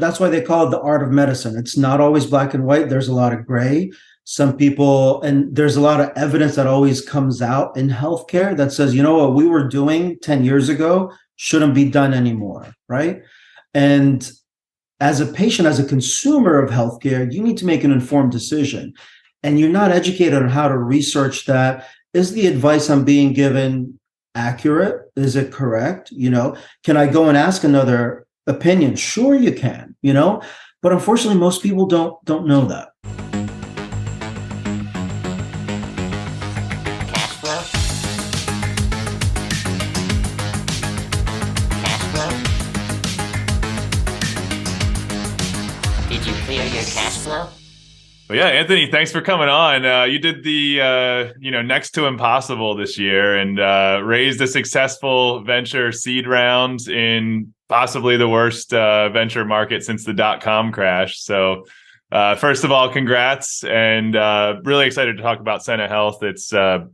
That's why they call it the art of medicine. It's not always black and white. There's a lot of gray. Some people, and there's a lot of evidence that always comes out in healthcare that says, you know what we were doing 10 years ago shouldn't be done anymore, right? And as a patient, as a consumer of healthcare, you need to make an informed decision. And you're not educated on how to research that. Is the advice I'm being given accurate? Is it correct? Can I go and ask another opinion? Sure, you can, but unfortunately, most people don't know that. Did you clear your cash flow? Well, yeah, Anthony, thanks for coming on. You did the next to impossible this year and raised a successful venture seed round in possibly the worst venture market since the .com crash. So first of all, congrats, and really excited to talk about Sena Health. It's a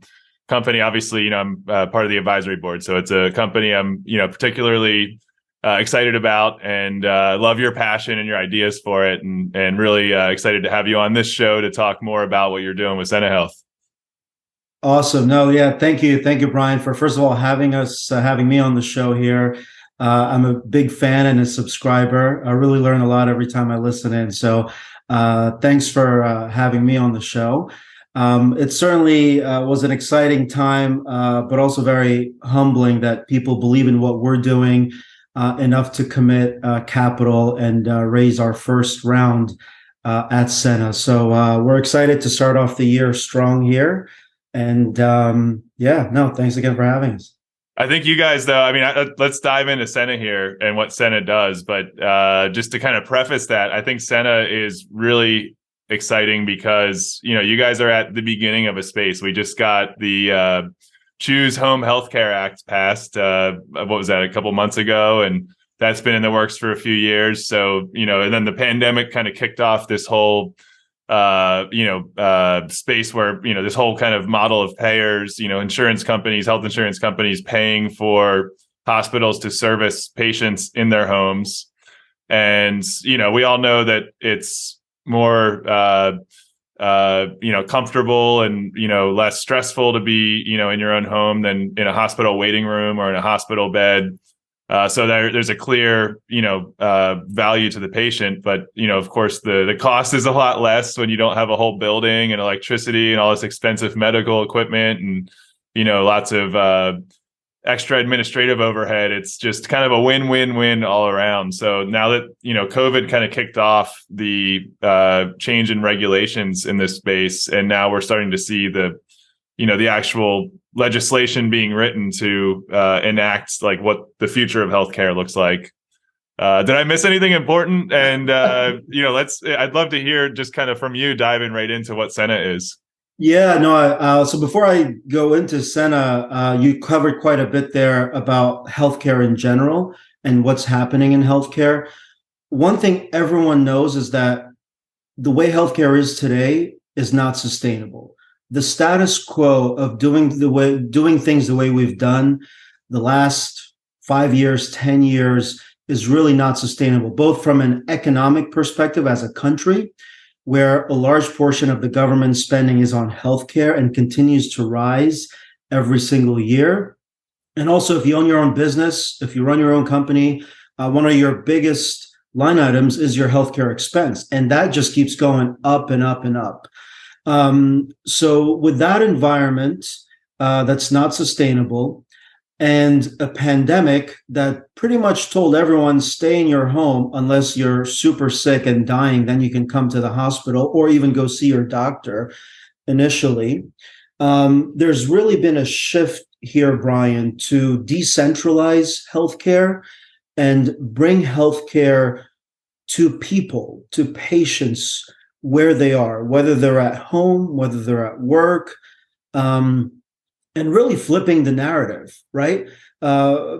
company, obviously, I'm part of the advisory board. So it's a company I'm, particularly excited about, and love your passion and your ideas for it, and really excited to have you on this show to talk more about what you're doing with Sena Health. Awesome. No, yeah, thank you, Brian, for first of all having me on the show here. I'm a big fan and a subscriber. I really learn a lot every time I listen in. So thanks for having me on the show. It certainly was an exciting time, but also very humbling that people believe in what we're doing enough to commit capital and raise our first round at Sena. So we're excited to start off the year strong here. And thanks again for having us. I think you guys, though, let's dive into Sena here and what Sena does. But just to kind of preface that, I think Sena is really exciting because, you guys are at the beginning of a space. We just got the Choose Home Healthcare Act passed. What was that, a couple months ago? And that's been in the works for a few years. So, and then the pandemic kind of kicked off this whole, space where, this whole kind of model of payers, insurance companies, health insurance companies paying for hospitals to service patients in their homes. And, we all know that it's more, comfortable and, less stressful to be, in your own home than in a hospital waiting room or in a hospital bed. So there's a clear, value to the patient. But, of course, the cost is a lot less when you don't have a whole building and electricity and all this expensive medical equipment and, lots of extra administrative overhead. It's just kind of a win-win-win all around. So now that, COVID kind of kicked off the change in regulations in this space, and now we're starting to see the actual legislation being written to enact like what the future of healthcare looks like. Did I miss anything important? And, I'd love to hear just kind of from you diving right into what Sena is. Yeah, no. So before I go into Sena, you covered quite a bit there about healthcare in general and what's happening in healthcare. One thing everyone knows is that the way healthcare is today is not sustainable. The status quo of doing things the way we've done the last 5 years, 10 years is really not sustainable, both from an economic perspective as a country, where a large portion of the government spending is on healthcare and continues to rise every single year. And also, if you own your own business, if you run your own company, one of your biggest line items is your healthcare expense. And that just keeps going up and up and up. So with that environment that's not sustainable, and a pandemic that pretty much told everyone stay in your home unless you're super sick and dying, then you can come to the hospital or even go see your doctor initially. There's really been a shift here, Brian, to decentralize healthcare and bring healthcare to people, to patients where they are, whether they're at home, whether they're at work, and really flipping the narrative, right?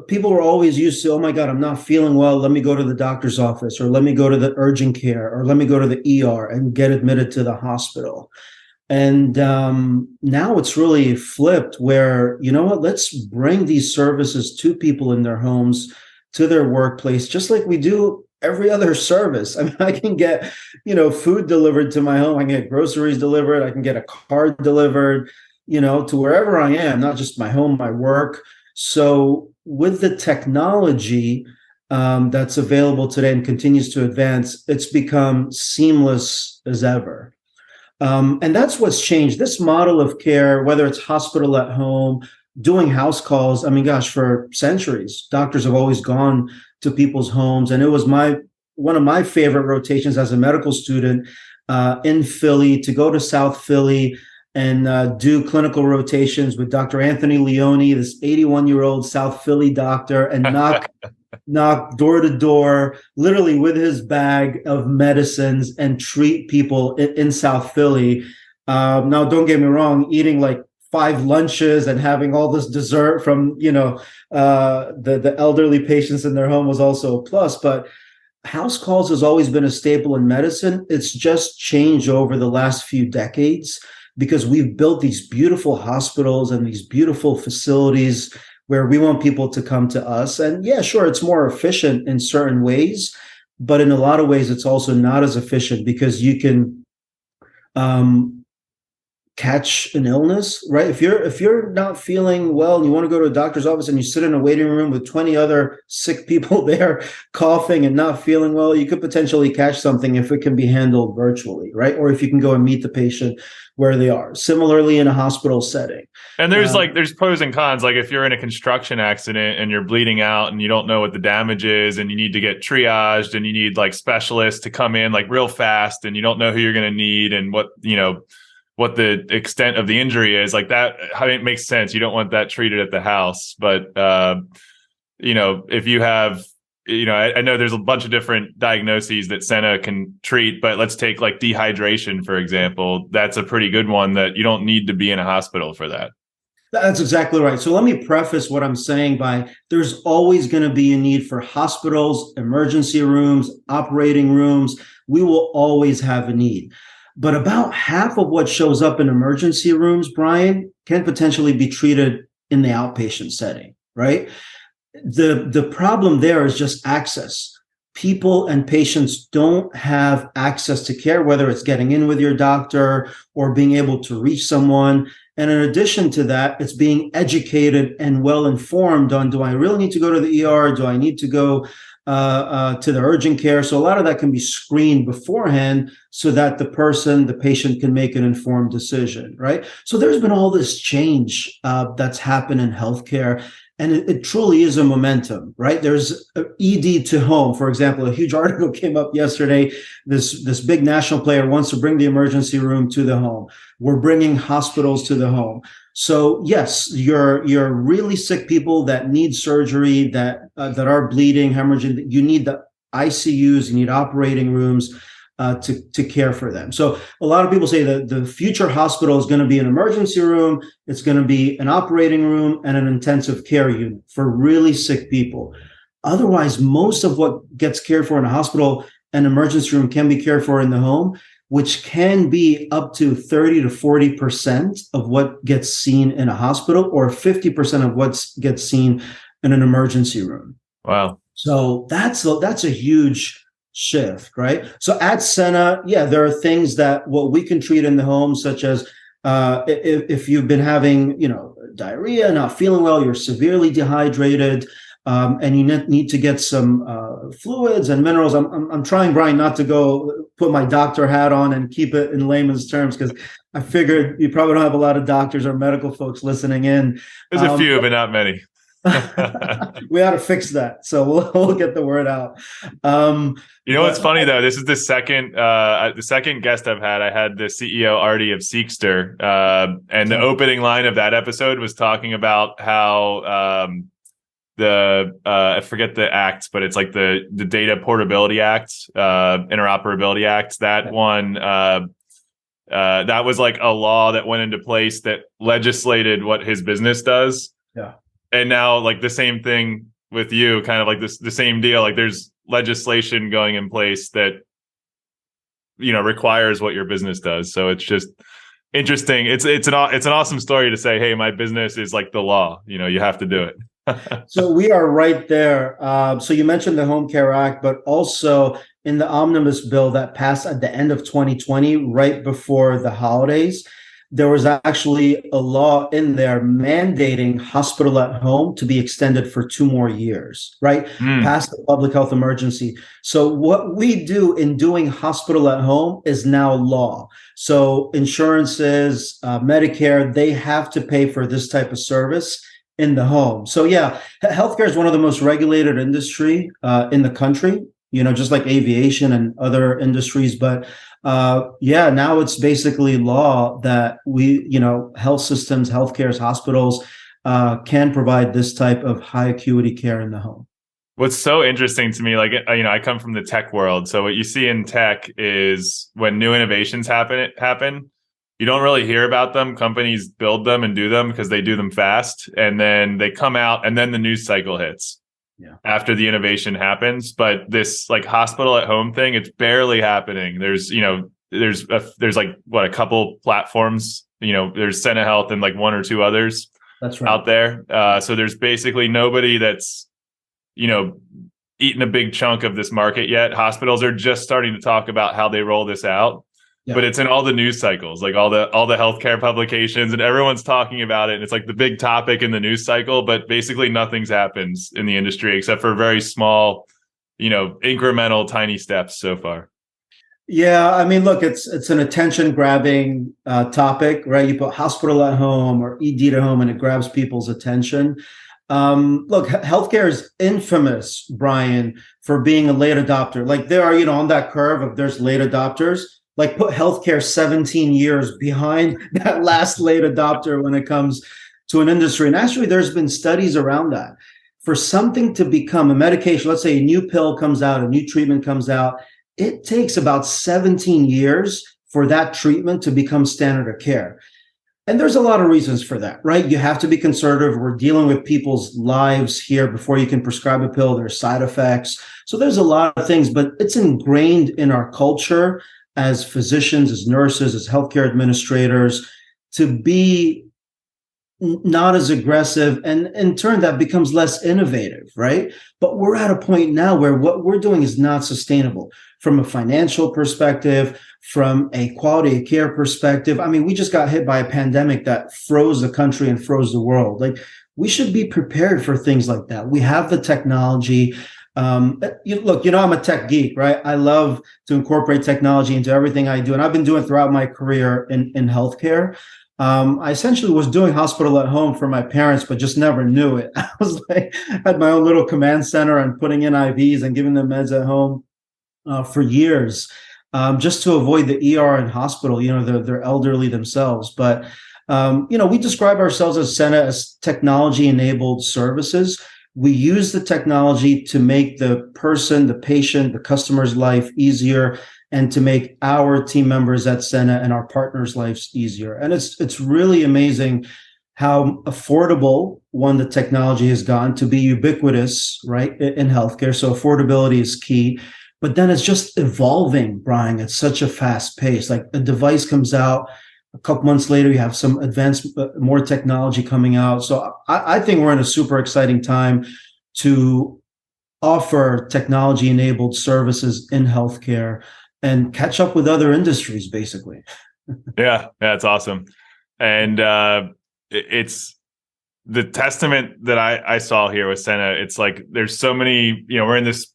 People were always used to, oh my God, I'm not feeling well. Let me go to the doctor's office, or let me go to the urgent care, or let me go to the ER and get admitted to the hospital. And now it's really flipped where, you know what, let's bring these services to people in their homes, to their workplace, just like we do every other service. I mean, I can get, food delivered to my home. I can get groceries delivered. I can get a card delivered, to wherever I am, not just my home, my work. So with the technology that's available today and continues to advance, it's become seamless as ever. And that's what's changed. This model of care, whether it's hospital at home, doing house calls, I mean, gosh, for centuries, doctors have always gone to people's homes. And it was one of my favorite rotations as a medical student in Philly to go to South Philly and do clinical rotations with Dr. Anthony Leeoli, this 81-year-old South Philly doctor, and knock door to door, literally with his bag of medicines, and treat people in South Philly. Now, don't get me wrong, eating like 5 lunches and having all this dessert from, the elderly patients in their home was also a plus. But house calls has always been a staple in medicine. It's just changed over the last few decades because we've built these beautiful hospitals and these beautiful facilities where we want people to come to us. And yeah, sure, it's more efficient in certain ways, but in a lot of ways, it's also not as efficient because you can catch an illness, right? If you're not feeling well and you want to go to a doctor's office and you sit in a waiting room with 20 other sick people there coughing and not feeling well, you could potentially catch something if it can be handled virtually, right? Or if you can go and meet the patient where they are. Similarly, in a hospital setting. And there's pros and cons. Like if you're in a construction accident and you're bleeding out and you don't know what the damage is and you need to get triaged and you need like specialists to come in like real fast and you don't know who you're going to need and what the extent of the injury is, like that, how it makes sense. You don't want that treated at the house. But, if you have, I know there's a bunch of different diagnoses that Sena can treat, but let's take like dehydration, for example. That's a pretty good one that you don't need to be in a hospital for that. That's exactly right. So let me preface what I'm saying by there's always going to be a need for hospitals, emergency rooms, operating rooms. We will always have a need. But about half of what shows up in emergency rooms, Brian, can potentially be treated in the outpatient setting, right? The problem there is just access. People and patients don't have access to care, whether it's getting in with your doctor or being able to reach someone. And in addition to that, it's being educated and well informed on, do I really need to go to the ER? Do I need to go to the urgent care? So a lot of that can be screened beforehand so that the patient can make an informed decision, right? So there's been all this change that's happened in healthcare. And it truly is a momentum, right? There's ED to home, for example. A huge article came up yesterday. This big national player wants to bring the emergency room to the home. We're bringing hospitals to the home. So yes, you're really sick people that need surgery, that are bleeding, hemorrhaging. You need the ICUs, you need operating rooms to care for them. So a lot of people say that the future hospital is going to be an emergency room, it's going to be an operating room, and an intensive care unit for really sick people. Otherwise, most of what gets cared for in a hospital and emergency room can be cared for in the home, which can be up to 30 to 40% of what gets seen in a hospital or 50% of what gets seen in an emergency room. Wow. So that's a huge shift, right? So at Sena, yeah, there are things that what we can treat in the home, such as if you've been having, diarrhea, not feeling well, you're severely dehydrated, and you need to get some fluids and minerals. I'm trying, Brian, not to go put my doctor hat on and keep it in layman's terms, because I figured you probably don't have a lot of doctors or medical folks listening in. There's a few, but not many. We ought to fix that, so we'll get the word out. What's funny though? This is the second guest I've had. I had the CEO Artie of Seekster, and the opening line of that episode was talking about how I forget the act, but it's like the Data Portability Act, Interoperability Act. That one, that was like a law that went into place that legislated what his business does. Yeah. And now, like the same thing with you, kind of like the same deal. Like there's legislation going in place that, requires what your business does. So it's just interesting. It's an awesome story to say, hey, my business is like the law. You have to do it. So we are right there. So you mentioned the Home Care Act, but also in the omnibus bill that passed at the end of 2020, right before the holidays, there was actually a law in there mandating hospital at home to be extended for 2 more years, right? Mm. Past the public health emergency. So what we do in doing hospital at home is now law. So insurances, Medicare, they have to pay for this type of service in the home. So yeah, healthcare is one of the most regulated industry in the country. Just like aviation and other industries. But yeah, now it's basically law that health systems, healthcare, hospitals can provide this type of high acuity care in the home. What's so interesting to me, like, I come from the tech world. So what you see in tech is when new innovations happen, you don't really hear about them. Companies build them and do them because they do them fast. And then they come out and then the news cycle hits. Yeah. After the innovation happens. But this like hospital at home thing, it's barely happening. There's like a couple platforms, there's Sena Health and like one or two others. That's right. Out there. So there's basically nobody that's, eaten a big chunk of this market yet. Hospitals are just starting to talk about how they roll this out. Yeah. But it's in all the news cycles, like all the healthcare publications, and everyone's talking about it. And it's like the big topic in the news cycle, but basically nothing's happened in the industry except for very small, incremental, tiny steps so far. Yeah, I mean, look, it's an attention grabbing topic, right? You put hospital at home or ED at home, and it grabs people's attention. Look, healthcare is infamous, Brian, for being a late adopter. Like there are, on that curve of there's late adopters. Like put healthcare 17 years behind that last late adopter when it comes to an industry. And actually, there's been studies around that. For something to become a medication, let's say a new pill comes out, a new treatment comes out, it takes about 17 years for that treatment to become standard of care. And there's a lot of reasons for that, right? You have to be conservative. We're dealing with people's lives here before you can prescribe a pill. There's side effects. So there's a lot of things, but it's ingrained in our culture as physicians, as nurses, as healthcare administrators, to be not as aggressive, and in turn that becomes less innovative, right? But we're at a point now where what we're doing is not sustainable from a financial perspective, from a quality of care perspective. I mean, we just got hit by a pandemic that froze the country and froze the world. Like we should be prepared for things like that. We have the technology. Look, I'm a tech geek, right? I love to incorporate technology into everything I do. And I've been doing throughout my career in healthcare. I essentially was doing hospital at home for my parents, but just never knew it. I was like, had my own little command center and putting in IVs and giving them meds at home for years, just to avoid the ER in hospital. They're elderly themselves. But, we describe ourselves as Sena as technology-enabled services. We use the technology to make the person, the patient, the customer's life easier, and to make our team members at Sena and our partners' lives easier. And it's really amazing how affordable, one, the technology has gone to be ubiquitous, right, in healthcare. So affordability is key. But then it's just evolving, Brian, at such a fast pace. Like a device comes out, a couple months later, you have some advanced, more technology coming out. So I think we're in a super exciting time to offer technology-enabled services in healthcare and catch up with other industries, basically. Yeah, that's awesome. And it's the testament that I saw here with Sena. It's like there's so many, we're in this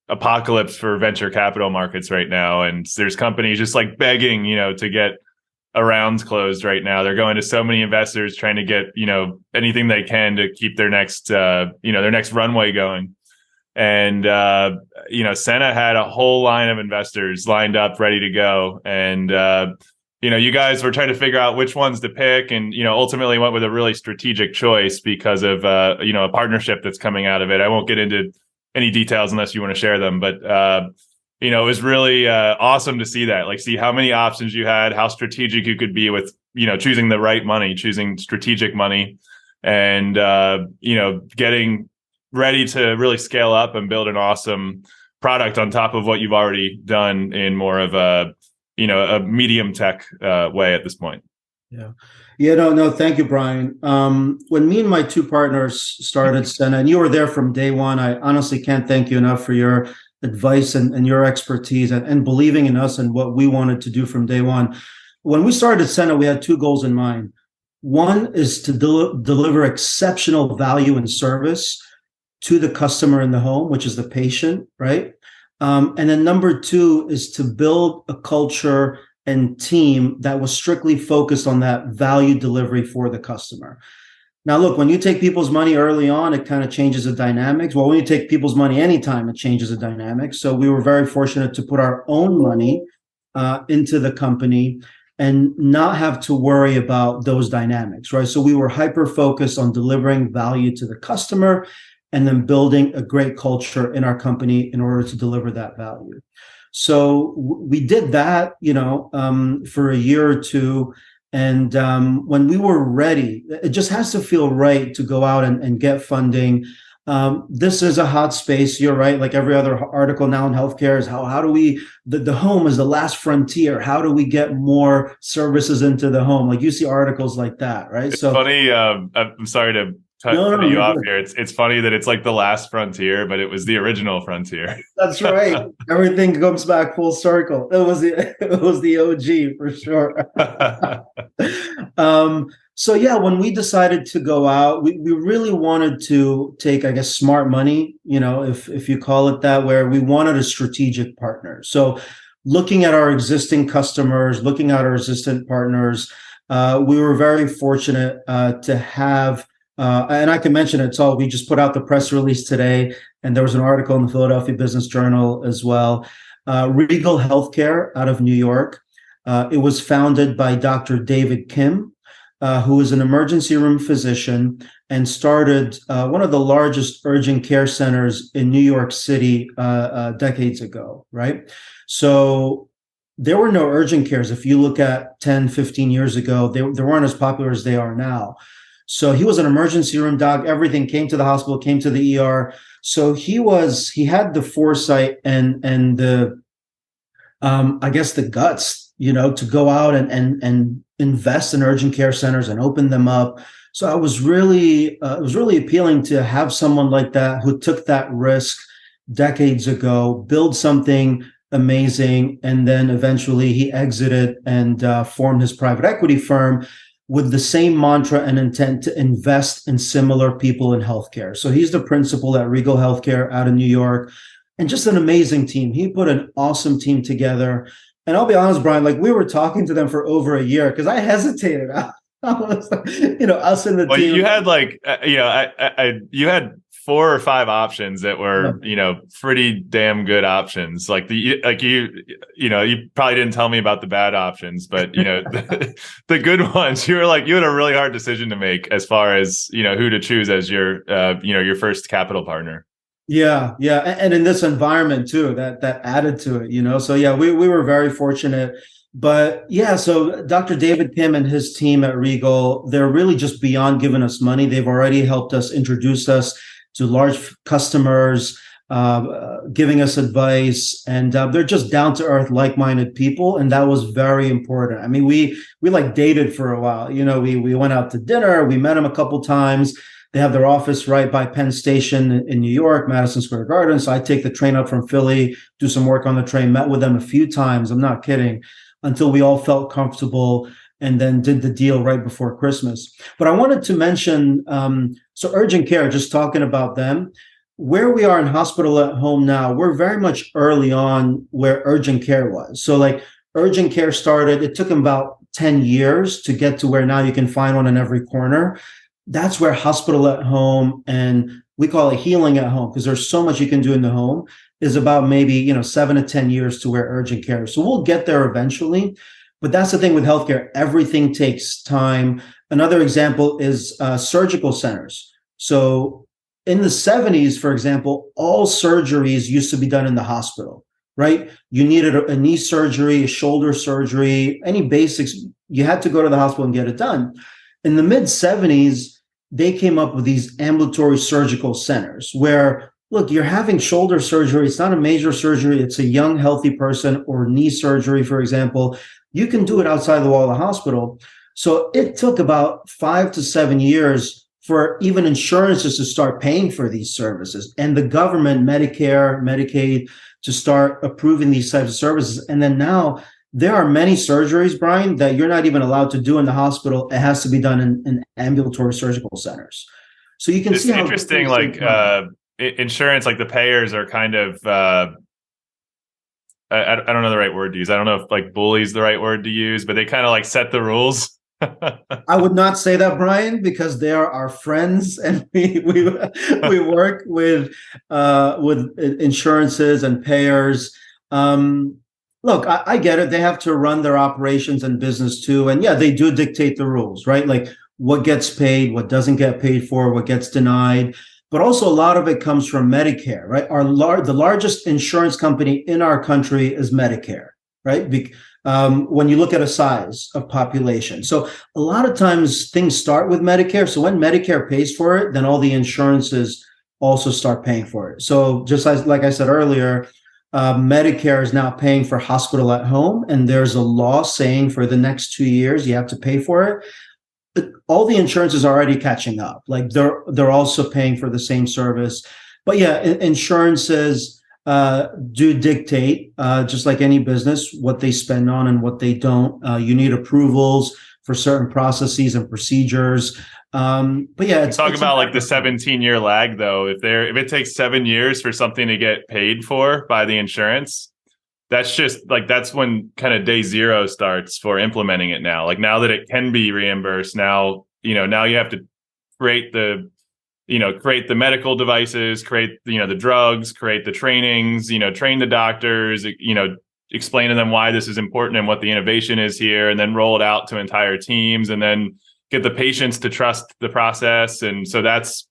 apocalypse for venture capital markets right now. And there's companies just like begging, to get a rounds closed right now. They're going to so many investors trying to get, anything they can to keep their next, their next runway going. And, Sena had a whole line of investors lined up, ready to go. And, you guys were trying to figure out which ones to pick and, ultimately went with a really strategic choice because of, a partnership that's coming out of it. I won't get into any details unless you want to share them, but, it was really awesome to see that, like see how many options you had, how strategic you could be with, choosing the right money, choosing strategic money and, getting ready to really scale up and build an awesome product on top of what you've already done in more of a, a medium tech way at this point. Yeah. Yeah, no, thank you, Brian. When me and my two partners started Sena, and you were there from day one, I honestly can't thank you enough for your advice and your expertise and believing in us and what we wanted to do from day one. When we started Sena, we had two goals in mind. One is to deliver exceptional value and service to the customer in the home, which is the patient, right? And then number two is to build a culture and team that was strictly focused on that value delivery for the customer. Now, look, when you take people's money early on, it kind of changes the dynamics. Well, when you take people's money anytime, it changes the dynamics. So we were very fortunate to put our own money into the company and not have to worry about those dynamics, right? So we were hyper focused on delivering value to the customer and then building a great culture in our company in order to deliver that value. So we did that, for a year or two. And when we were ready, it just has to feel right to go out and get funding. This is a hot space. You're right. Like every other article now in healthcare is how do we, the home is the last frontier. How do we get more services into the home? Like you see articles like that, right? It's funny. I'm sorry to cut you off good. here. It's funny that it's like the last frontier, but it was the original frontier. That's right. Everything comes back full circle. It was the OG for sure. So yeah, when we decided to go out, we really wanted to take, I guess, smart money, if you call it that, where we wanted a strategic partner. So looking at our existing customers, looking at our existing partners, we were very fortunate to have. And I can mention it. So we just put out the press release today, and there was an article in the Philadelphia Business Journal as well. Regal Healthcare out of New York. It was founded by Dr. David Kim, who is an emergency room physician and started one of the largest urgent care centers in New York City decades ago, right? So there were no urgent cares. If you look at 10, 15 years ago, they weren't as popular as they are now. So he was an emergency room doc. Everything came to the hospital, came to the ER. So he had the foresight and the I guess the guts, to go out and invest in urgent care centers and open them up. So it was really appealing to have someone like that who took that risk decades ago, build something amazing, and then eventually he exited and formed his private equity firm with the same mantra and intent to invest in similar people in healthcare. So he's the principal at Regal Healthcare out of New York, and just an amazing team. He put an awesome team together. And I'll be honest, Brian, like we were talking to them for over a year because I hesitated. I was like, us in the team. You had you had 4 or 5 options that were, pretty damn good options. Like you probably didn't tell me about the bad options, but the good ones, you had a really hard decision to make as far as, who to choose as your first capital partner. Yeah. And in this environment too, that added to it, so yeah, we were very fortunate. But yeah, so Dr. David Kim and his team at Regal, they're really just beyond giving us money. They've already helped us introduce us to large customers, giving us advice, and they're just down to earth, like-minded people, and that was very important. I mean, we like dated for a while. We went out to dinner, we met them a couple times. They have their office right by Penn Station in New York, Madison Square Garden. So I take the train up from Philly, do some work on the train, met with them a few times. I'm not kidding, until we all felt comfortable, and then did the deal right before Christmas. But I wanted to mention, so urgent care, just talking about them, where we are in hospital at home now, we're very much early on where urgent care was. So like urgent care started, it took them about 10 years to get to where now you can find one in every corner. That's where hospital at home, and we call it healing at home because there's so much you can do in the home, is about maybe 7 to 10 years to where urgent care is. So we'll get there eventually. But that's the thing with healthcare. Everything takes time. Another example is surgical centers. So in the 70s, for example, all surgeries used to be done in the hospital, right? You needed a knee surgery, a shoulder surgery, any basics, you had to go to the hospital and get it done. In the mid 70s, they came up with these ambulatory surgical centers where, look, you're having shoulder surgery. It's not a major surgery. It's a young, healthy person, or knee surgery, for example. You can do it outside the wall of the hospital. So it took about 5 to 7 years for even insurances to start paying for these services, and the government, Medicare, Medicaid, to start approving these types of services. And then now there are many surgeries, Brian, that you're not even allowed to do in the hospital. It has to be done in ambulatory surgical centers. So you can It's see how interesting, like insurance, like the payers are kind of, I don't know the right word to use. I don't know if like bully is the right word to use, but they kind of like set the rules. I would not say that, Brian, because they are our friends, and we work with insurances and payers. Look, I get it. They have to run their operations and business too, and yeah, they do dictate the rules, right? Like what gets paid, what doesn't get paid for, what gets denied. But also, a lot of it comes from Medicare, right? The largest insurance company in our country is Medicare, right? When you look at a size of population. So a lot of times things start with Medicare. So when Medicare pays for it, then all the insurances also start paying for it. So just like I said earlier, Medicare is now paying for hospital at home, and there's a law saying for the next 2 years you have to pay for it. But all the insurances are already catching up. Like they're also paying for the same service. But yeah, insurances do dictate, just like any business, what they spend on and what they don't. You need approvals for certain processes and procedures. But yeah, talk about like the 17-year lag, though. If it takes 7 years for something to get paid for by the insurance, that's just like, that's when kind of day zero starts for implementing it now. Like now that it can be reimbursed, now you have to create the medical devices, create, the drugs, create the trainings, train the doctors, explain to them why this is important and what the innovation is here, and then roll it out to entire teams, and then get the patients to trust the process. And so that's,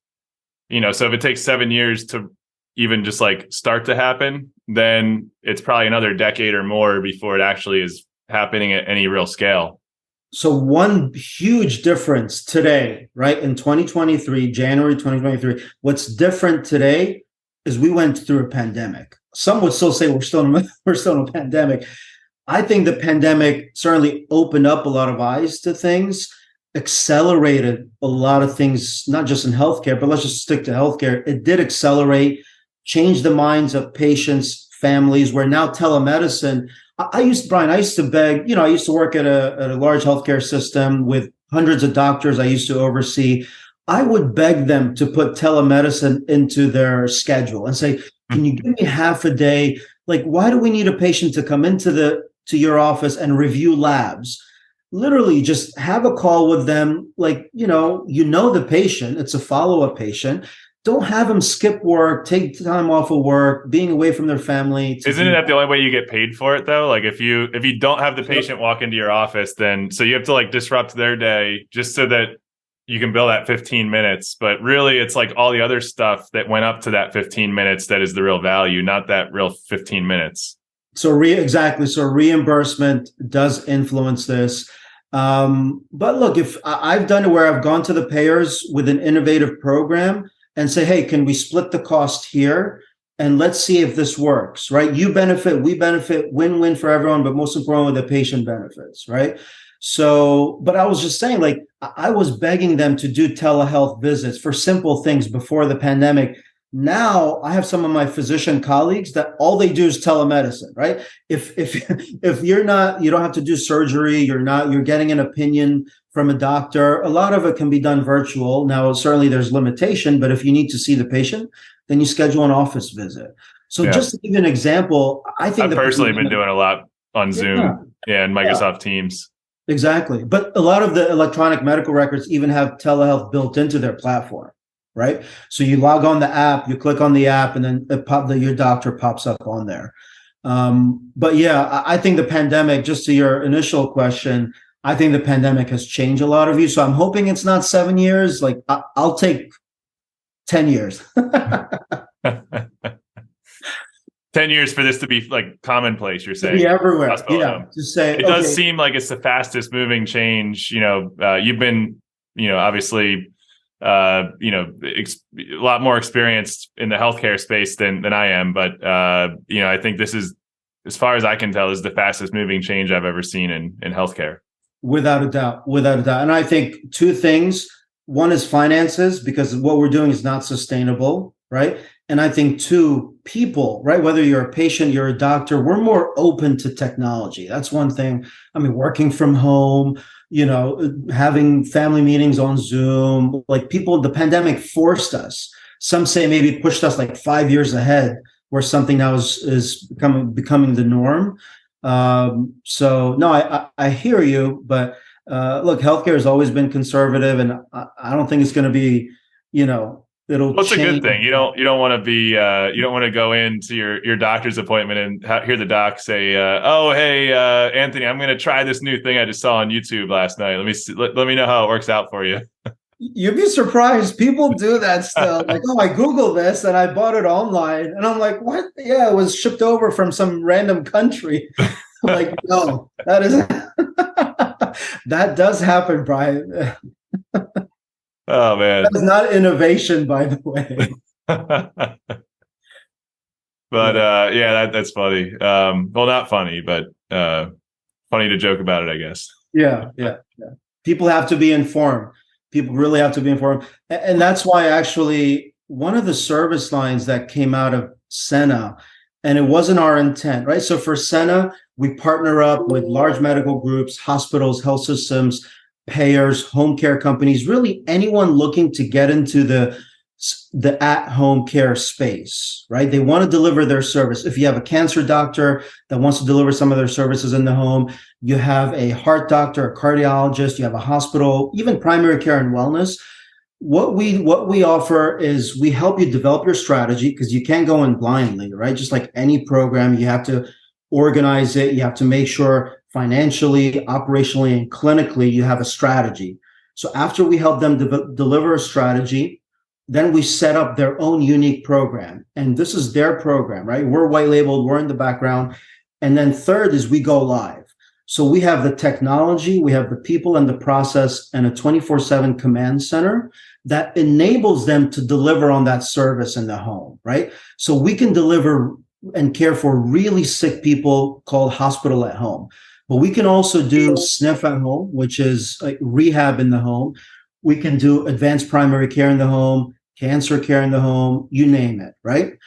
so if it takes 7 years to even just like start to happen, then it's probably another decade or more before it actually is happening at any real scale. So one huge difference today, right, in 2023, January 2023, what's different today is we went through a pandemic. Some would still say we're still in a pandemic. I think the pandemic certainly opened up a lot of eyes to things, accelerated a lot of things, not just in healthcare, but let's just stick to healthcare. It did accelerate, change the minds of patients, families, where now telemedicine. Brian, I used to beg, I used to work at a large healthcare system with hundreds of doctors I used to oversee. I would beg them to put telemedicine into their schedule and say, can you give me half a day? Like, why do we need a patient to come to your office and review labs? Literally just have a call with them. Like, the patient, it's a follow-up patient. Don't have them skip work, take time off of work, being away from their family. Isn't that the only way you get paid for it, though? Like if you don't have the patient walk into your office, then so you have to like disrupt their day just so that you can bill that 15 minutes. But really, it's like all the other stuff that went up to that 15 minutes that is the real value, not that real 15 minutes. So exactly. So reimbursement does influence this. But look, if I've done it where I've gone to the payers with an innovative program and say, hey, can we split the cost here? And let's see if this works, right? You benefit, we benefit, win-win for everyone, but most importantly, the patient benefits, right? So, but I was just saying, like, I was begging them to do telehealth visits for simple things before the pandemic. Now I have some of my physician colleagues that all they do is telemedicine, right? If you don't have to do surgery, you're getting an opinion from a doctor. A lot of it can be done virtual. Now, certainly there's limitation, but if you need to see the patient, then you schedule an office visit. So just to give you an example, I think I've personally been doing a lot on Zoom and Microsoft Teams. Exactly. But a lot of the electronic medical records even have telehealth built into their platform, right? So you log on the app, you click on the app, and then your doctor pops up on there. But yeah, I think the pandemic, just to your initial question, I think the pandemic has changed a lot of you. So I'm hoping it's not 7 years. Like I'll take 10 years. 10 years for this to be like commonplace, you're saying? Be everywhere. Yeah. Just say, it does seem like it's the fastest moving change. You've been, obviously, a lot more experienced in the healthcare space than I am. But, I think this is, as far as I can tell, is the fastest moving change I've ever seen in healthcare. Without a doubt, without a doubt. And I think two things. One is finances, because what we're doing is not sustainable, right? And I think two, people, right? Whether you're a patient, you're a doctor, we're more open to technology. That's one thing. I mean, working from home, having family meetings on Zoom, like people, the pandemic forced us. Some say maybe pushed us like 5 years ahead, where something now is becoming the norm. So no, I hear you, but look, healthcare has always been conservative, and I don't think it's going to be, it'll. Well, it's a good change. thing. You don't want to be you don't want to go into your doctor's appointment and hear the doc say, "Oh, hey, Anthony, I'm going to try this new thing I just saw on YouTube last night. Let me know how it works out for you." You'd be surprised. People do that still. Like, oh, I Googled this and I bought it online. And I'm like, what? Yeah, it was shipped over from some random country. I'm like, no, that isn't. That does happen, Brian. Oh, man. That's not innovation, by the way. But yeah, that's funny. Well, not funny, but funny to joke about it, I guess. Yeah. People have to be informed. People really have to be informed. And that's why actually one of the service lines that came out of Sena, and it wasn't our intent, right? So for Sena, we partner up with large medical groups, hospitals, health systems, payers, home care companies, really anyone looking to get into the at-home care space, right? They want to deliver their service. If you have a cancer doctor that wants to deliver some of their services in the home, you have a heart doctor, a cardiologist, you have a hospital, even primary care and wellness. What we offer is we help you develop your strategy, because you can't go in blindly, right? Just like any program, you have to organize it. You have to make sure financially, operationally, and clinically, you have a strategy. So after we help them deliver a strategy, then we set up their own unique program. And this is their program, right? We're white labeled, we're in the background. And then third is we go live. So we have the technology, we have the people and the process, and a 24/7 command center that enables them to deliver on that service in the home, right? So we can deliver and care for really sick people, called hospital at home. But we can also do SNF at home, which is like rehab in the home. We can do advanced primary care in the home, cancer care in the home, you name it, right?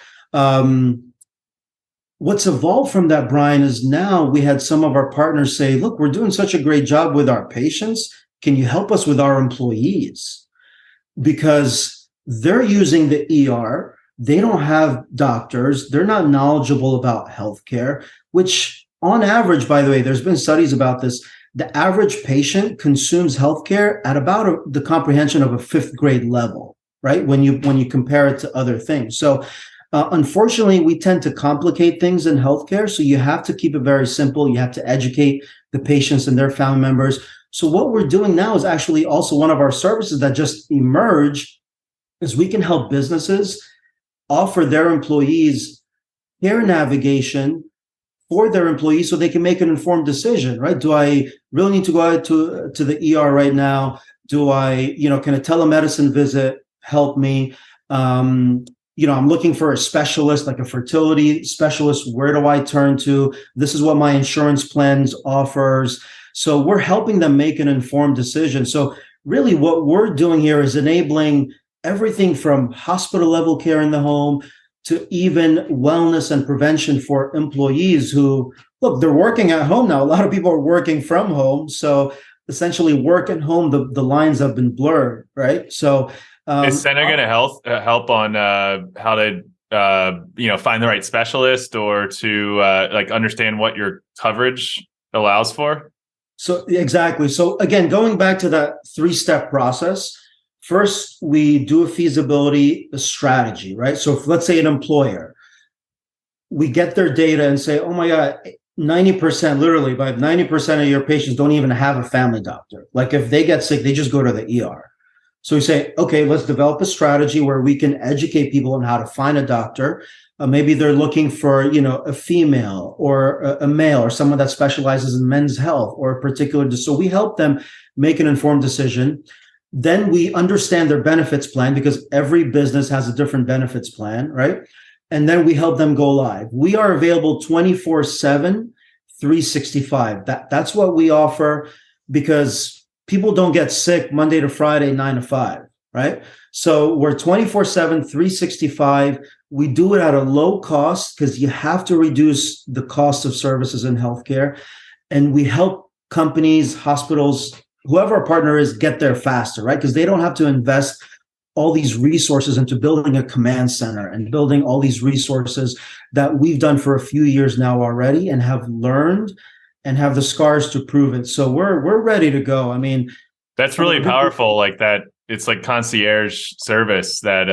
What's evolved from that, Brian, is now we had some of our partners say, look, we're doing such a great job with our patients. Can you help us with our employees? Because they're using the ER. They don't have doctors. They're not knowledgeable about healthcare, which on average, by the way, there's been studies about this. The average patient consumes healthcare at about the comprehension of a fifth grade level, right? When you compare it to other things. So unfortunately, we tend to complicate things in healthcare. So you have to keep it very simple. You have to educate the patients and their family members. So what we're doing now is actually also one of our services that just emerged is we can help businesses offer their employees care navigation for their employees so they can make an informed decision, right? Do I really need to go out to the ER right now? Do I, can a telemedicine visit help me? I'm looking for a specialist, like a fertility specialist. Where do I turn to? This is what my insurance plans offers. So we're helping them make an informed decision. So really what we're doing here is enabling everything from hospital level care in the home to even wellness and prevention for employees who, look, they're working at home now. A lot of people are working from home. So essentially work at home, the lines have been blurred, right? So is Sena going to help on how to find the right specialist or to understand what your coverage allows for? So exactly. So again, going back to that 3-step process, first we do a feasibility strategy, right? So if, let's say an employer, we get their data and say, oh my God, 90%, literally by 90% of your patients don't even have a family doctor. Like if they get sick, they just go to the ER. So we say, okay, let's develop a strategy where we can educate people on how to find a doctor. Maybe they're looking for, a female or a male or someone that specializes in men's health or a particular. So we help them make an informed decision. Then we understand their benefits plan because every business has a different benefits plan, right? And then we help them go live. We are available 24/7, 365. That's what we offer. because people don't get sick Monday to Friday, 9 to 5, right? So we're 24/7, 365. We do it at a low cost because you have to reduce the cost of services in healthcare. And we help companies, hospitals, whoever our partner is, get there faster, right? Because they don't have to invest all these resources into building a command center and building all these resources that we've done for a few years now already and have learned and have the scars to prove it. So we're ready to go. I mean, that's really powerful. Like that, it's like concierge service that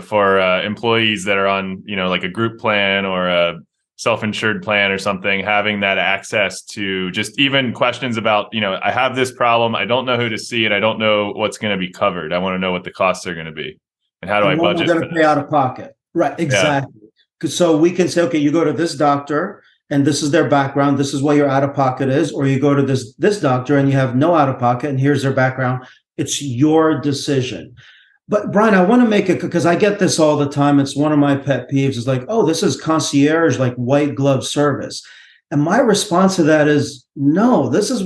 for employees that are on like a group plan or a self-insured plan or something, having that access to just even questions about, I have this problem, I don't know who to see, and I don't know what's going to be covered. I want to know what the costs are going to be, and how do I budget? We're going to pay out of pocket, right? Exactly. Yeah. So we can say, okay, you go to this doctor, and this is their background. This is what your out of pocket is, or you go to this doctor, and you have no out of pocket, and here's their background. It's your decision. But Brian, I want to make it, because I get this all the time. It's one of my pet peeves. It's like, oh, this is concierge, like white glove service. And my response to that is, no, this is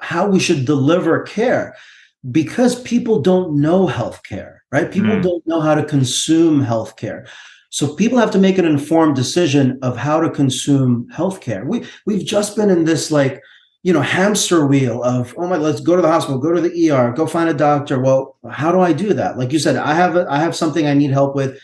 how we should deliver care, because people don't know healthcare, right? People don't know how to consume healthcare. So people have to make an informed decision of how to consume healthcare. We've just been in this hamster wheel of, oh my, let's go to the hospital, go to the ER, go find a doctor. Well, how do I do that? Like you said, I have something I need help with.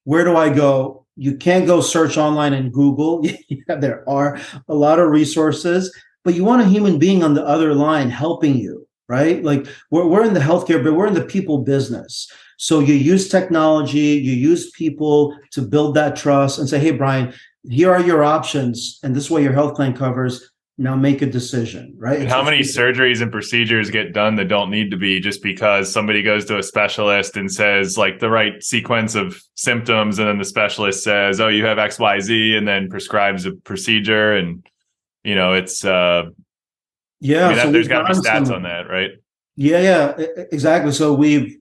Where do I go? You can't go search online and Google. There are a lot of resources, but you want a human being on the other line helping you, right? Like we're in the healthcare, but we're in the people business. So you use technology, you use people to build that trust and say, hey, Brian, here are your options, and this is what your health plan covers. Now make a decision, right? And how many surgeries and procedures get done that don't need to be, just because somebody goes to a specialist and says like the right sequence of symptoms, and then the specialist says, oh, you have XYZ, and then prescribes a procedure. And, it's, there's got to be stats on that, right? Yeah, exactly. So we've,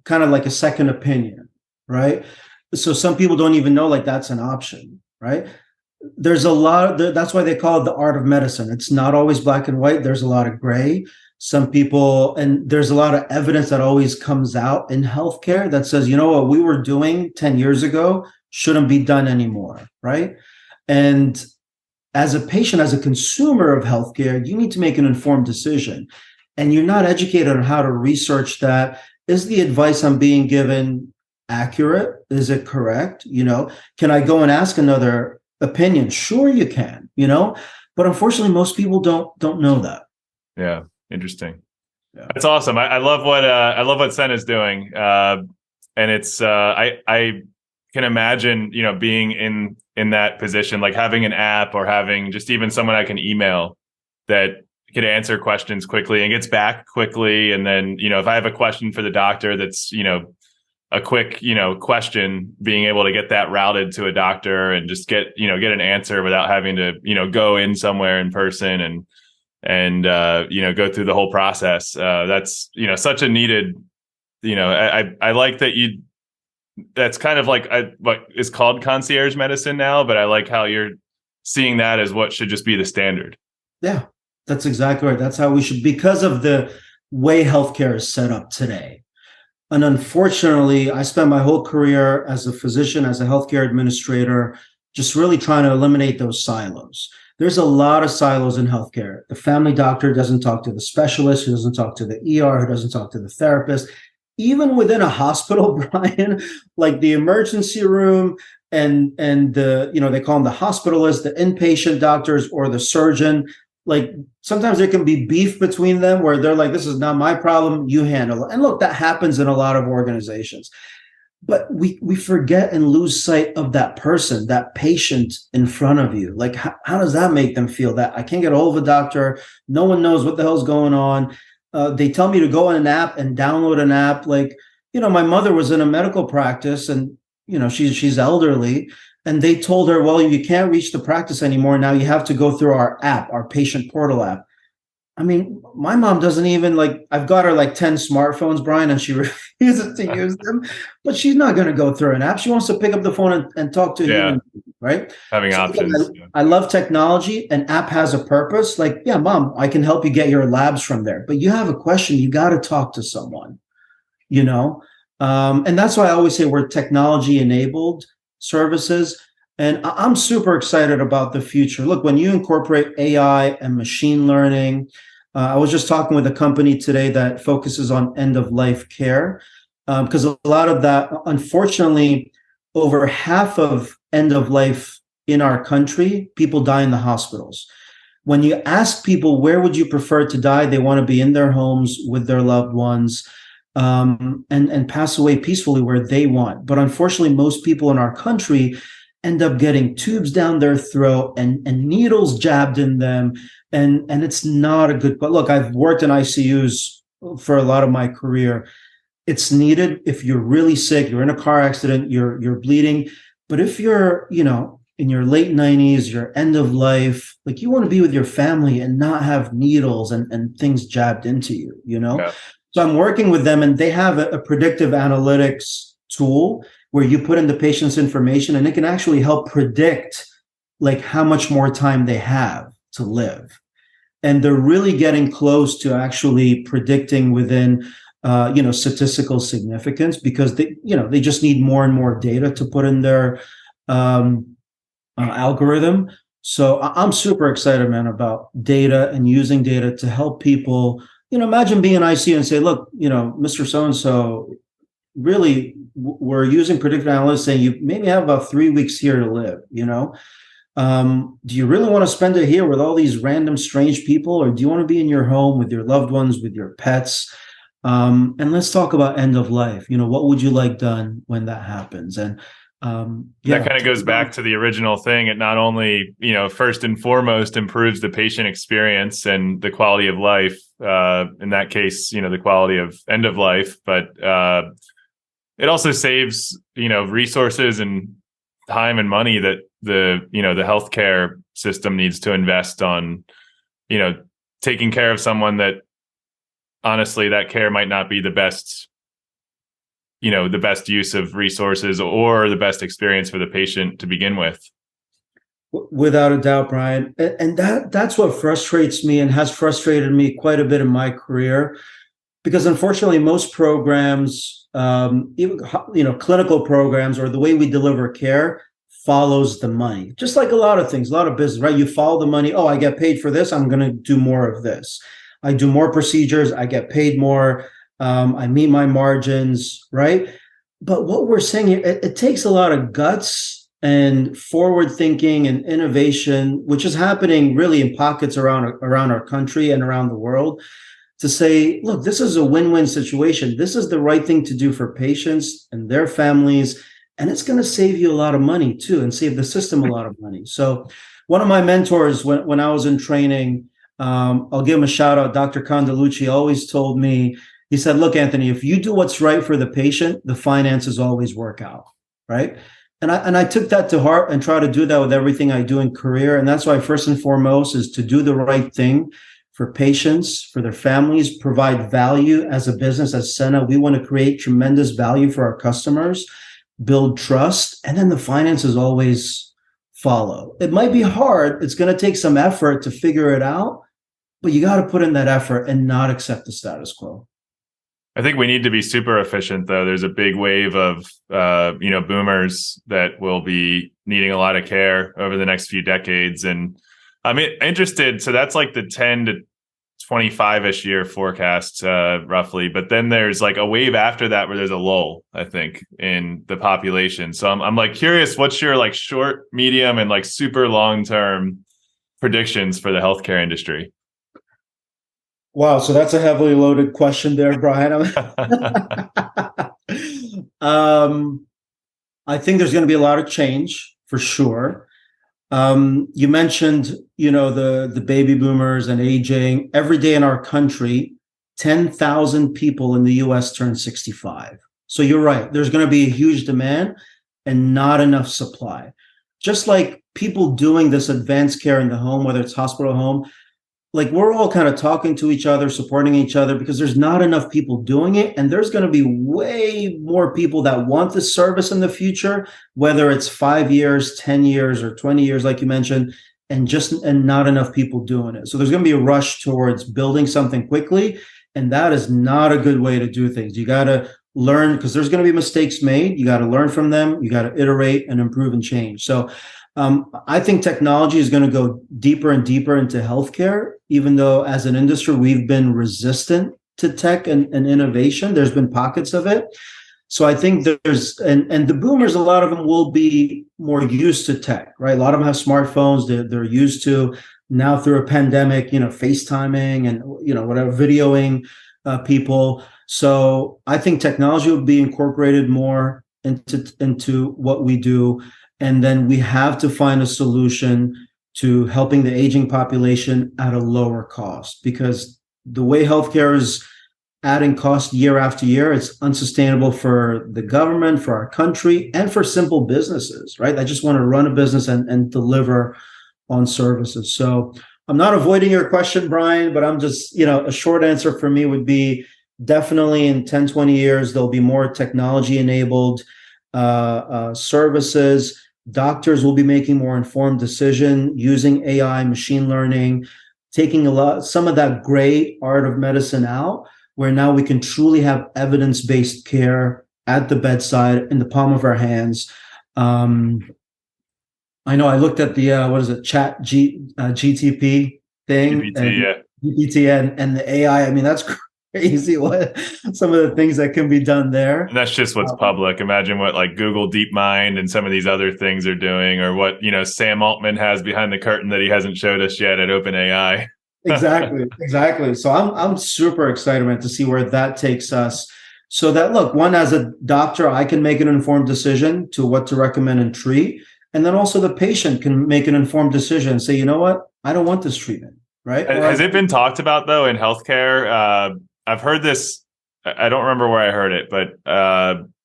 kind of like a second opinion, right? So some people don't even know like that's an option, right? There's a lot of, that's why they call it the art of medicine. It's not always black and white. There's a lot of gray. Some people, and there's a lot of evidence that always comes out in healthcare that says, what we were doing 10 years ago shouldn't be done anymore, right? And as a patient, as a consumer of healthcare, you need to make an informed decision. And you're not educated on how to research that. Is the advice I'm being given accurate? Is it correct? Can I go and ask another opinion? Sure, you can, but unfortunately, most people don't know that. Yeah, interesting. Yeah. That's awesome. I love what Sena is doing, and it's I can imagine being in that position, like having an app or having just even someone I can email that could answer questions quickly and gets back quickly. And then if I have a question for the doctor that's a quick, question, being able to get that routed to a doctor and just get an answer without having to, go in somewhere in person and go through the whole process. That's, such a needed, I like that that's kind of like what is called concierge medicine now, but I like how you're seeing that as what should just be the standard. Yeah, that's exactly right. That's how we should, because of the way healthcare is set up today. And unfortunately, I spent my whole career as a physician, as a healthcare administrator, just really trying to eliminate those silos. There's a lot of silos in healthcare. The family doctor doesn't talk to the specialist, who doesn't talk to the ER, who doesn't talk to the therapist. Even within a hospital, Brian, like the emergency room and the, they call them the hospitalist, the inpatient doctors, or the surgeon. Like sometimes there can be beef between them where they're like, this is not my problem, you handle it. And look, that happens in a lot of organizations. But we forget and lose sight of that person, that patient in front of you. Like, how does that make them feel? That I can't get a hold of a doctor. No one knows what the hell's going on. They tell me to go on an app and download an app. Like, my mother was in a medical practice and, she's elderly. And they told her, well, you can't reach the practice anymore. Now you have to go through our app, our patient portal app. I mean, my mom doesn't even I've got her 10 smartphones, Brian, and she refuses to use them, but she's not going to go through an app. She wants to pick up the phone and talk to a human being. right? Having So again, options. I love technology. An app has a purpose. Like, yeah, mom, I can help you get your labs from there. But you have a question, you got to talk to someone, you know? And that's why I always say we're technology enabled services. And I'm super excited about the future. Look, when you incorporate AI and machine learning, I was just talking with a company today that focuses on end of life care, because a lot of that, unfortunately, over half of end of life in our country, people die in the hospitals. When you ask people, where would you prefer to die? They want to be in their homes with their loved ones, and pass away peacefully where they want. But unfortunately, most people in our country end up getting tubes down their throat and needles jabbed in them. And it's not a good, but look, I've worked in ICUs for a lot of my career. It's needed if you're really sick, you're in a car accident, you're bleeding. But if you're, in your late 90s, your end of life, like you want to be with your family and not have needles and things jabbed into you, Yeah. So I'm working with them, and they have a predictive analytics tool where you put in the patient's information and it can actually help predict like how much more time they have to live. And they're really getting close to actually predicting within statistical significance, because they just need more and more data to put in their algorithm. So I'm super excited, man, about data and using data to help people. Imagine being in ICU and say, look, Mr. So-and-so, really, we're using predictive analytics saying you maybe have about 3 weeks here to live, do you really want to spend it here with all these random strange people, or do you want to be in your home with your loved ones, with your pets? And let's talk about end of life. What would you like done when that happens? And that kind of goes back to the original thing. It not only, first and foremost improves the patient experience and the quality of life, in that case, the quality of end of life, but it also saves, resources and time and money that the healthcare system needs to invest on, taking care of someone that honestly, that care might not be the best use of resources or the best experience for the patient to begin with. Without a doubt, Brian. And that's what frustrates me and has frustrated me quite a bit in my career, because unfortunately, most programs, even, clinical programs or the way we deliver care follows the money. Just like a lot of things, a lot of business, right? You follow the money. Oh, I get paid for this, I'm going to do more of this. I do more procedures, I get paid more. I meet my margins, right? But what we're saying here, it takes a lot of guts and forward thinking and innovation, which is happening really in pockets around our country and around the world, to say, look, this is a win-win situation. This is the right thing to do for patients and their families. And it's going to save you a lot of money too, and save the system a lot of money. So one of my mentors, when I was in training, I'll give him a shout out, Dr. Condalucci, always told me, he said, look, Anthony, if you do what's right for the patient, the finances always work out, right? And I took that to heart and try to do that with everything I do in career. And that's why first and foremost is to do the right thing for patients, for their families, provide value as a business. As Sena, we want to create tremendous value for our customers, build trust, and then the finances always follow. It might be hard. It's going to take some effort to figure it out, but you got to put in that effort and not accept the status quo. I think we need to be super efficient, though. There's a big wave of, boomers that will be needing a lot of care over the next few decades. And I'm interested. So that's like the 10 to 25-ish year forecast, roughly. But then there's like a wave after that where there's a lull, I think, in the population. So I'm like curious, what's your like short, medium, and like super long-term predictions for the healthcare industry? Wow, so that's a heavily loaded question there, Brian. I think there's going to be a lot of change for sure. You mentioned, the baby boomers and aging. Every day in our country, 10,000 people in the US turn 65. So you're right. There's going to be a huge demand and not enough supply. Just like people doing this advanced care in the home, whether it's hospital or home, like we're all kind of talking to each other, supporting each other because there's not enough people doing it. And there's going to be way more people that want this service in the future, whether it's 5 years, 10 years, or 20 years, like you mentioned, and not enough people doing it. So there's going to be a rush towards building something quickly. And that is not a good way to do things. You got to learn because there's going to be mistakes made. You got to learn from them. You got to iterate and improve and change. So I think technology is going to go deeper and deeper into healthcare, even though as an industry, we've been resistant to tech and innovation. There's been pockets of it. So I think and the boomers, a lot of them will be more used to tech, right? A lot of them have smartphones. They're used to now through a pandemic, FaceTiming and, whatever, videoing people. So I think technology will be incorporated more into what we do. And then we have to find a solution to helping the aging population at a lower cost, because the way healthcare is adding cost year after year, it's unsustainable for the government, for our country, and for simple businesses, right? I just want to run a business and deliver on services. So I'm not avoiding your question, Brian, but I'm just, a short answer for me would be definitely in 10, 20 years, there'll be more technology enabled services. Doctors will be making more informed decision using AI, machine learning, taking some of that gray art of medicine out, where now we can truly have evidence-based care at the bedside in the palm of our hands. I know I looked at the GTP thing, GPT and the AI. I mean, that's crazy. What some of the things that can be done there. And that's just what's public. Imagine what like Google DeepMind and some of these other things are doing, or what Sam Altman has behind the curtain that he hasn't showed us yet at OpenAI. Exactly. So I'm super excited, man, to see where that takes us. So that, look, one, as a doctor, I can make an informed decision to what to recommend and treat. And then also the patient can make an informed decision and say, you know what, I don't want this treatment, right? Has it been talked about, though, in healthcare? I've heard this, I don't remember where I heard it, but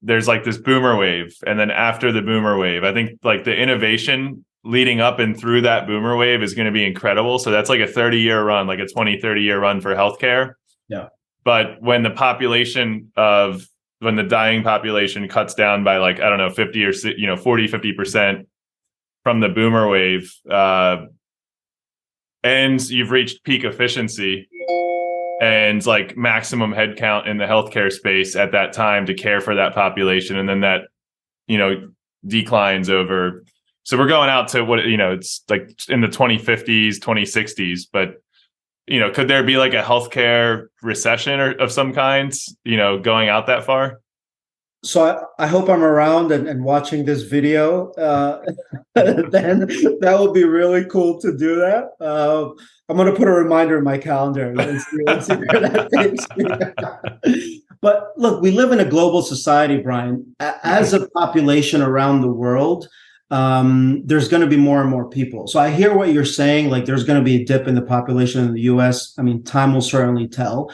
there's like this boomer wave. And then after the boomer wave, I think like the innovation leading up and through that boomer wave is going to be incredible. So that's like a 30-year run, like a 20-30-year run for healthcare. Yeah. But when the dying population cuts down by like, I don't know, 50 or 40, 50% from the boomer wave, and you've reached peak efficiency and like maximum headcount in the healthcare space at that time to care for that population. And then that, declines over. So we're going out to what, it's like in the 2050s, 2060s, but, could there be like a healthcare recession of some kinds, going out that far? So I hope I'm around and watching this video. Then that would be really cool to do that. I'm going to put a reminder in my calendar. Let's see where that takes me. But look, we live in a global society, Brian. As a population around the world, there's going to be more and more people. So I hear what you're saying, like there's going to be a dip in the population in the US. I mean, time will certainly tell.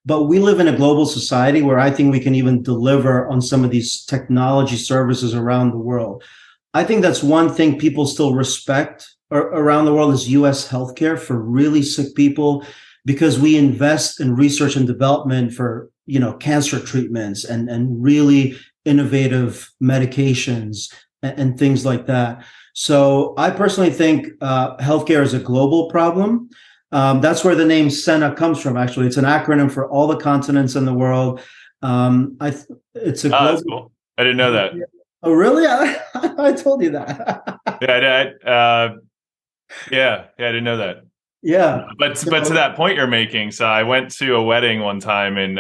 But we live in a global society where I think we can even deliver on some of these technology services around the world. I think that's one thing people still respect around the world is US healthcare for really sick people, because we invest in research and development for, cancer treatments and really innovative medications and things like that. So I personally think healthcare is a global problem. That's where the name Sena comes from. Actually, it's an acronym for all the continents in the world. It's a global. That's cool. I didn't know that. Oh, really? I told you that. Yeah, I didn't know that. Yeah, but to that point you're making, so I went to a wedding one time in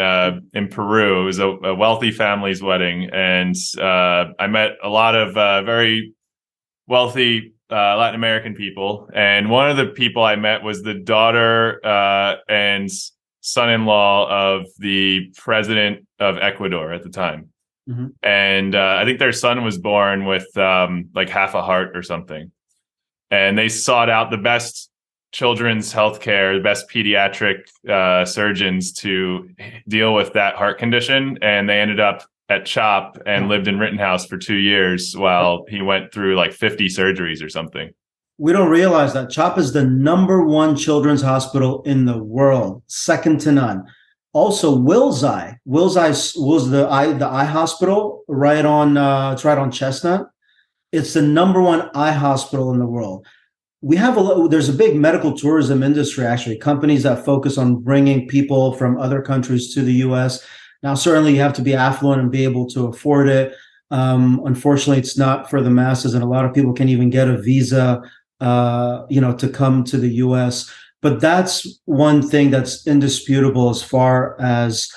Peru. It was a wealthy family's wedding, and I met a lot of very wealthy Latin American people, and one of the people I met was the daughter and son-in-law of the president of Ecuador at the time. Mm-hmm. And I think their son was born with like half a heart or something, and they sought out the best children's healthcare, the best pediatric surgeons to deal with that heart condition, and they ended up at CHOP and lived in Rittenhouse for 2 years while he went through like 50 surgeries or something. We don't realize that CHOP is the number one children's hospital in the world, second to none. Also, Wills the eye hospital right on it's right on Chestnut. It's the number one eye hospital in the world. There's a big medical tourism industry, actually, companies that focus on bringing people from other countries to the US. Now, certainly you have to be affluent and be able to afford it. Unfortunately, it's not for the masses, and a lot of people can't even get a visa, to come to the US. But that's one thing that's indisputable as far as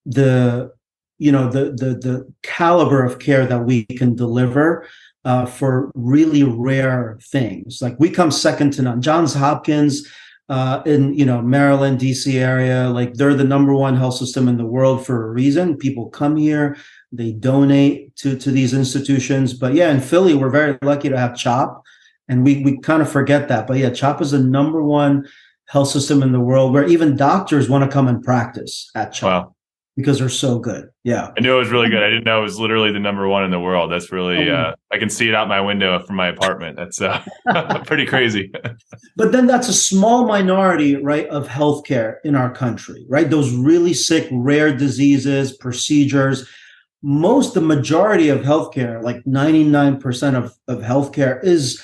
the the caliber of care that we can deliver for really rare things. Like, we come second to none. Johns Hopkins in Maryland, DC area, like, they're the number one health system in the world for a reason. People come here, they donate to these institutions. But yeah, in Philly, we're very lucky to have CHOP, and we kind of forget that. But yeah, CHOP is the number one health system in the world, where even doctors want to come and practice at CHOP. Wow. Because they're so good. Yeah. I knew it was really good. I didn't know it was literally the number one in the world. That's really, I can see it out my window from my apartment. That's pretty crazy. But then that's a small minority, right, of healthcare in our country, right? Those really sick, rare diseases, procedures. The majority of healthcare, like 99% of healthcare is,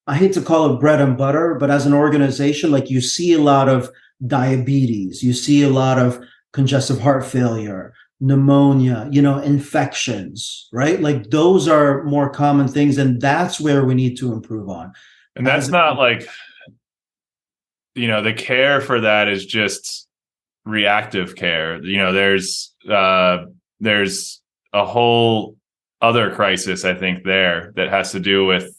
I hate to call it bread and butter, but as an organization, like, you see a lot of diabetes, you see a lot of congestive heart failure, pneumonia, infections, right? Like, those are more common things, and that's where we need to improve on. And that's not like, the care for that is just reactive care. There's a whole other crisis, I think, there that has to do with,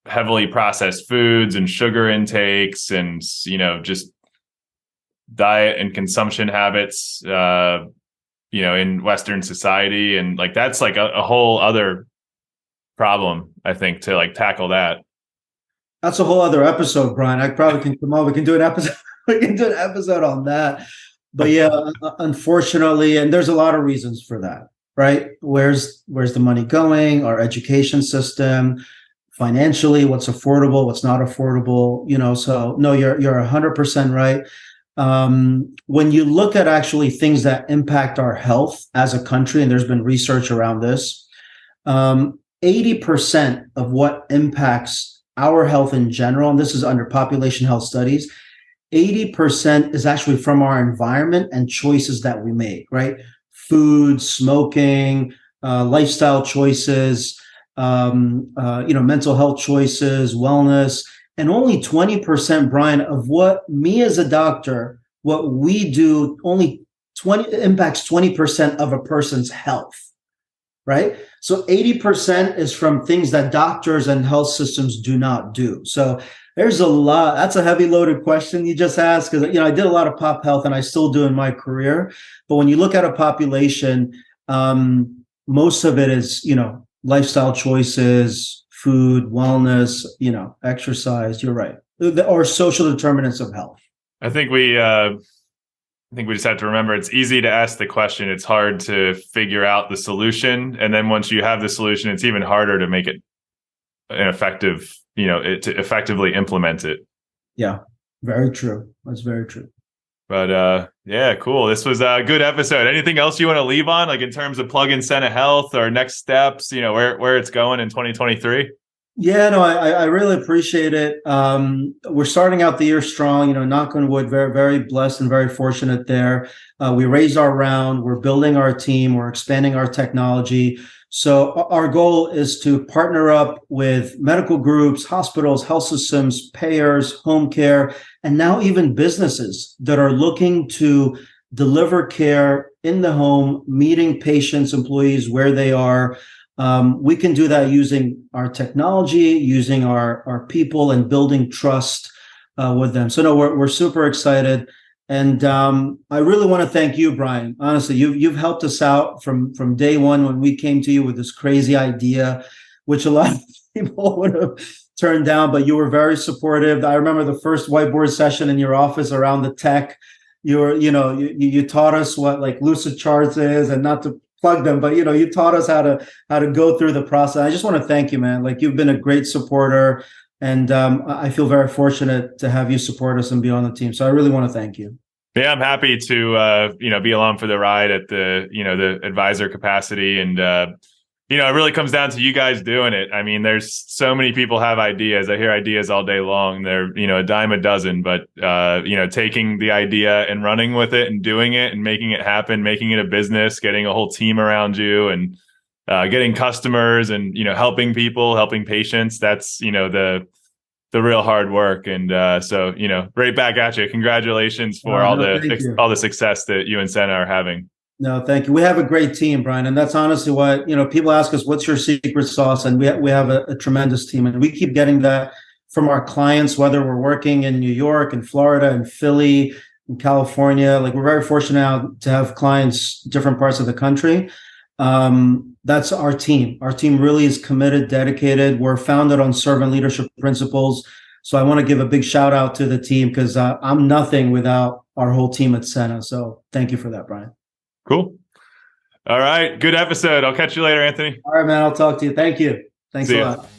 heavily processed foods and sugar intakes and, just diet and consumption habits, in Western society. And like, that's like a whole other problem, I think, to like tackle that. That's a whole other episode, Brian. I probably can come on. We can do an episode. We can do an episode on that. But yeah, unfortunately, and there's a lot of reasons for that, right? Where's the money going? Our education system, financially, what's affordable, what's not affordable, so no, you're 100% right. When you look at actually things that impact our health as a country, and there's been research around this, 80% of what impacts our health in general, and this is under population health studies, 80% is actually from our environment and choices that we make, right? Food, smoking, lifestyle choices, mental health choices, wellness. And only 20%, Brian, of what me as a doctor, what we do, impacts 20% of a person's health, right? So 80% is from things that doctors and health systems do not do. So there's a lot. That's a heavy loaded question you just asked, because I did a lot of pop health, and I still do in my career. But when you look at a population, most of it is lifestyle choices, food, wellness, exercise. You're right, or social determinants of health. I think we just have to remember, it's easy to ask the question. It's hard to figure out the solution, and then once you have the solution, it's even harder to make it an effective. To effectively implement it. Yeah, very true. That's very true. But yeah, cool. This was a good episode. Anything else you want to leave on, like in terms of plug in Sena Health or next steps, where it's going in 2023? Yeah, no, I really appreciate it. We're starting out the year strong, knock on wood, very, very blessed and very fortunate there. We raised our round, we're building our team, we're expanding our technology. So our goal is to partner up with medical groups, hospitals, health systems, payers, home care, and now even businesses that are looking to deliver care in the home, meeting patients, employees where they are. We can do that using our technology, using our people, and building trust with them. So no, we're super excited. And I really want to thank you, Brian. Honestly, you've helped us out from day one when we came to you with this crazy idea, which a lot of people would have turned down, but you were very supportive. I remember the first whiteboard session in your office around the tech. You taught us what like lucid charts is, and not to plug them, but you taught us how to go through the process. I just want to thank you, man. Like, you've been a great supporter. And I feel very fortunate to have you support us and be on the team. So I really want to thank you. Yeah, I'm happy to be along for the ride at the advisor capacity, and it really comes down to you guys doing it. I mean, there's so many people have ideas. I hear ideas all day long. They're a dime a dozen, but taking the idea and running with it and doing it and making it happen, making it a business, getting a whole team around you, and getting customers, and helping people, helping patients. That's the real hard work. And so right back at you. Congratulations for all the success that you and Sena are having. No, thank you. We have a great team, Brian, and that's honestly what people ask us, what's your secret sauce? And we have a tremendous team, and we keep getting that from our clients, whether we're working in New York and Florida and Philly and California. Like, we're very fortunate now to have clients different parts of the country. That's our team. Our team really is committed, dedicated. We're founded on servant leadership principles. So I want to give a big shout out to the team, because I'm nothing without our whole team at Sena. So thank you for that, Brian. Cool. All right. Good episode. I'll catch you later, Anthony. All right, man. I'll talk to you. Thank you. Thanks a lot.